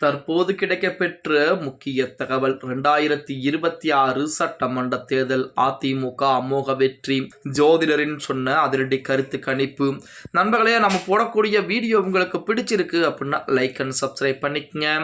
தற்போது கிடைக்கப்பெற்ற முக்கிய தகவல் 2026 சட்டமன்ற தேர்தல் அதிமுக அமோக வெற்றி. ஜோதிடரின் சொன்ன அதிரடி கருத்து கணிப்பு. நண்பர்களே, நம்ம போடக்கூடிய வீடியோ உங்களுக்கு பிடிச்சிருக்கு அப்படின்னா லைக் அண்ட் சப்ஸ்கிரைப் பண்ணிக்கங்க.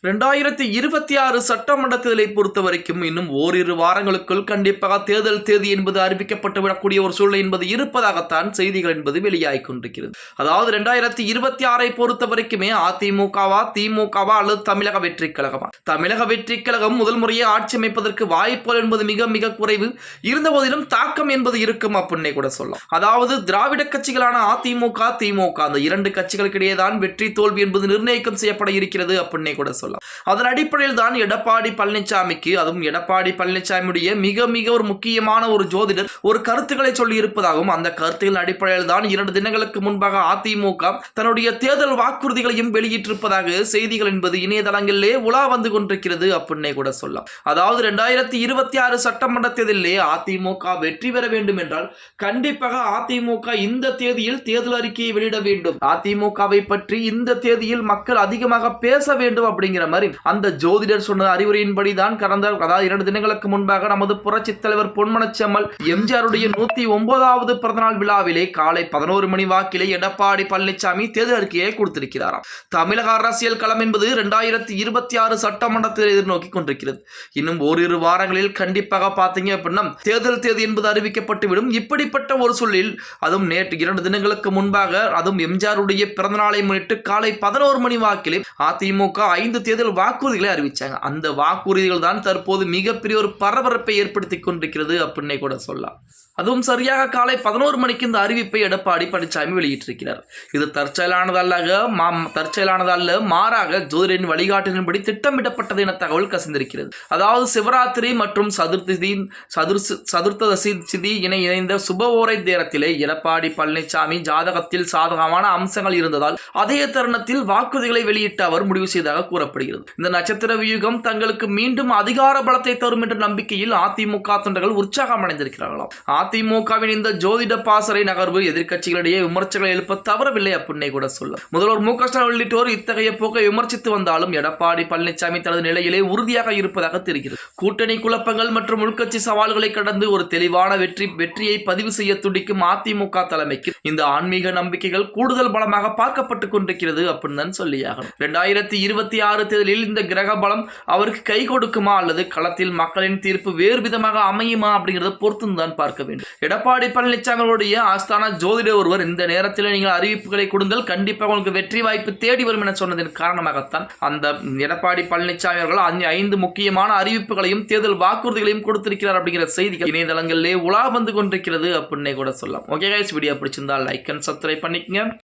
2026 சட்டமன்ற தேர்தலை பொறுத்த வரைக்கும் இன்னும் ஓரிரு வாரங்களுக்குள் கண்டிப்பாக தேர்தல் தேதி என்பது அறிவிக்கப்பட்டு விடக்கூடிய ஒரு சூழ்நிலை என்பது இருப்பதாகத்தான் செய்திகள் என்பது வெளியாகிக் கொண்டிருக்கிறது. அதாவது 2026 பொறுத்த வரைக்குமே அதிமுகவா திமுகவா அல்லது தமிழக வெற்றி கழகமா? தமிழக வெற்றி கழகம் முதல் முறையே ஆட்சி அமைப்பதற்கு வாய்ப்புகள் என்பது மிக மிக குறைவு. இருந்த போதிலும் தாக்கம் என்பது இருக்கும் அப்படின்னே கூட சொல்லலாம். அதாவது திராவிட கட்சிகளான அதிமுக திமுக அந்த இரண்டு கட்சிகளுக்கிடையே தான் வெற்றி தோல்வி என்பது நிர்ணயிக்கம் செய்யப்பட இருக்கிறது அப்படின்னே கூட சொல்லலாம். அதன் அடிப்படையில் தான் எடப்பாடி பழனிசாமிக்கு, அதுவும் எடப்பாடி பழனிசாமியுடைய மிக மிக ஒரு முக்கியமான ஒரு ஜோதிடர் ஒரு கருத்துக்களை சொல்லி இருப்பதாகவும், அந்த கருத்துக்களின் அடிப்படையில் தான் 2 தினங்களுக்கு முன்பாக அதிமுக தன்னுடைய தேர்தல் வாக்குறுதிகளையும் வெளியிட்டிருப்பதாக செய்திகள் என்பது இணையதளங்களிலே உலா வந்து கொண்டிருக்கிறது அப்படின்னே கூட சொல்லலாம். அதாவது 2026 சட்டமன்ற தேர்தலிலே அதிமுக வெற்றி பெற வேண்டும் என்றால் கண்டிப்பாக அதிமுக இந்த தேதியில் தேர்தல் அறிக்கையை வெளியிட வேண்டும். அதிமுகவை பற்றி இந்த தேதியில் மக்கள் அதிகமாக பேச வேண்டும் அப்படிங்கிற மாதிரி அந்த ஜோதிடர் சொன்ன அறிவுரையின்படி தான் கடந்த 2 தினங்களுக்கு முன்பாக நமது புரட்சி தலைவர் பொன்மனச்செம்மல் எம்ஜிஆருடைய 109வது பிறந்தநாள் விழாவிலே காலை 11 மணி வாக்கிலே எடப்பாடி பழனிசாமி தேர்தல் அறிக்கையை கொடுத்திருக்கிறாராம். தமிழக அரசியல் களம் என்பது 2026 சட்டமன்றத்தை எதிர்நோக்கி கொண்டிருக்கிறது. இன்னும் ஓரிரு வாரங்களில் கண்டிப்பாக பார்த்தீங்க அப்படின்னா தேர்தல் தேதி என்பது அறிவிக்கப்பட்டுவிடும். இப்படிப்பட்ட ஒரு சொல்லில் அதுவும் நேற்று 2 தினங்களுக்கு முன்பாக அதுவும் எம்ஜிஆருடைய பிறந்தநாளை முன்னிட்டு காலை 11 மணி வாக்கிலே அதிமுக 5 தேர்தல் வாக்குறுதிகளை அறிவிச்சாங்க. அந்த வாக்குறுதிகள் தான் தற்போது மிகப்பெரிய ஒரு பரபரப்பை ஏற்படுத்தி கொண்டிருக்கிறது அப்படின்னே கூட சொல்லலாம். அதுவும் சரியாக காலை 11 மணிக்கு இந்த அறிவிப்பை எடப்பாடி பழனிசாமி வெளியிட்டிருக்கிறார். இது தற்செயலானதல்ல, மாறாக ஜோதிடரின் வழிகாட்டின்படி திட்டமிடப்பட்டது என தகவல் கசிந்திருக்கிறது. அதாவது சிவராத்திரி மற்றும் சதுர்த்ததசி திதி இணைந்த சுபவோரை நேரத்திலே எடப்பாடி பழனிசாமி ஜாதகத்தில் சாதகமான அம்சங்கள் இருந்ததால் அதே தருணத்தில் வாக்குறுதிகளை வெளியிட்ட அவர் முடிவு செய்ததாக கூறப்படுகிறது. இந்த நட்சத்திர வியூகம் தங்களுக்கு மீண்டும் அதிகார பலத்தை தரும் என்ற நம்பிக்கையில் அதிமுக தொண்டர்கள் உற்சாகம் அடைந்திருக்கிறார்களாம். அதிமுகவின் இந்த ஜோதிட பாசறை நகர்வு எதிர்க்கட்சிகளிடையே விமர்சனங்களை எழுப்ப தவறவில்லை அப்படின்னே கூட சொல்லும். முதல்வர் மு.க. ஸ்டாலின் உள்ளிட்டோர் இத்தகைய போக்கை விமர்சித்து வந்தாலும் எடப்பாடி பழனிசாமி தனது நிலையிலே உறுதியாக இருப்பதாக தெரிகிறது. கூட்டணி குழப்பங்கள் மற்றும் உள்கட்சி சவால்களை கடந்து ஒரு தெளிவான வெற்றியை பதிவு செய்ய துடிக்கும் அதிமுக தலைமைக்கு இந்த ஆன்மீக நம்பிக்கைகள் கூடுதல் பலமாக பார்க்கப்பட்டுக் கொண்டிருக்கிறது அப்படின்னு தான் சொல்லியாகும். 2026 தேர்தலில் இந்த கிரக பலம் அவருக்கு கை கொடுக்குமா அல்லது களத்தில் மக்களின் தீர்ப்பு வேறு விதமாக அமையுமா அப்படிங்கிறத பொறுத்து தான் பார்க்க வேண்டும். எடப்பாடி பழனிசாமியுடைய ஆஸ்தான ஜோதிடர் ஒருவர் இந்த நேரத்தில் நீங்கள் அறிவிப்புகளை கொடுங்கள், கண்டிப்பாக உங்களுக்கு வெற்றி வாய்ப்பு தேடி வரும் என சொன்னதன் காரணமாகத்தான் அந்த எடப்பாடி பழனிசாமி அவர்கள் 5 முக்கியமான அறிவிப்புகளையும் தேர்தல் வாக்குறுதிகளையும் கொடுத்திருக்கிறார் அப்படிங்கிற செய்திகள் இணையதளங்களிலே உலா வந்து கொண்டிருக்கிறது அப்படின்னே கூட சொல்லலாம். ஓகே கைஸ், வீடியோ பிடிச்சிருந்தா லைக் அண்ட் சப்ஸ்கிரைப் பண்ணிக்கங்க.